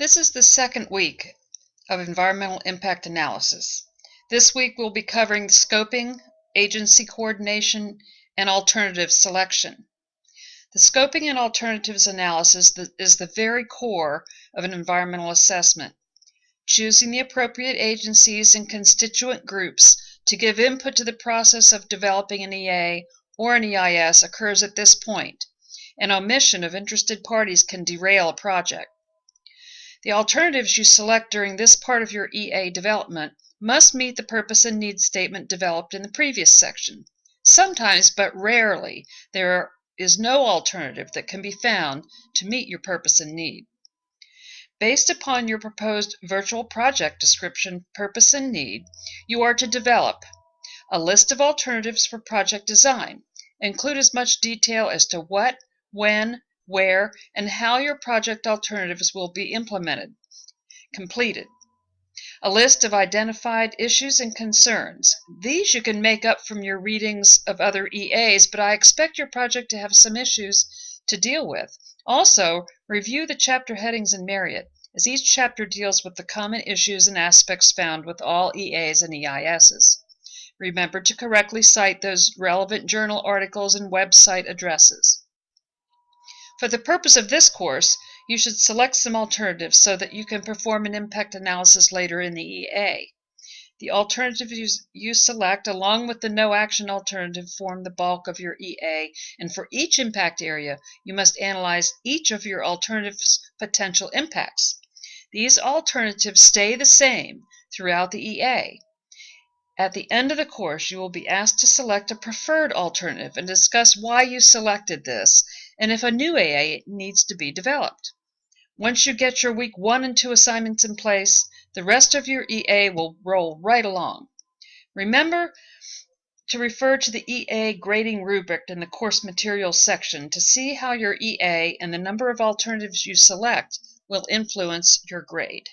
This is the second week of environmental impact analysis. This week we'll be covering scoping, agency coordination, and alternative selection. The scoping and alternatives analysis is the very core of an environmental assessment. Choosing the appropriate agencies and constituent groups to give input to the process of developing an EA or an EIS occurs at this point. An omission of interested parties can derail a project. The alternatives you select during this part of your EA development must meet the purpose and need statement developed in the previous section. Sometimes, but rarely, there is no alternative that can be found to meet your purpose and need. Based upon your proposed virtual project description, purpose, and need, you are to develop a list of alternatives for project design. Include as much detail as to what, when, where, and how your project alternatives will be completed. A list of identified issues and concerns. These you can make up from your readings of other EAs, but I expect your project to have some issues to deal with. Also, review the chapter headings in Marriott, as each chapter deals with the common issues and aspects found with all EAs and EISs. Remember to correctly cite those relevant journal articles and website addresses. For the purpose of this course, you should select some alternatives so that you can perform an impact analysis later in the EA. The alternatives you select, along with the no-action alternative, form the bulk of your EA, and for each impact area, you must analyze each of your alternatives' potential impacts. These alternatives stay the same throughout the EA. At the end of the course, you will be asked to select a preferred alternative and discuss why you selected this and if a new EA needs to be developed. Once you get your week 1 and 2 assignments in place, the rest of your EA will roll right along. Remember to refer to the EA grading rubric in the course materials section to see how your EA and the number of alternatives you select will influence your grade.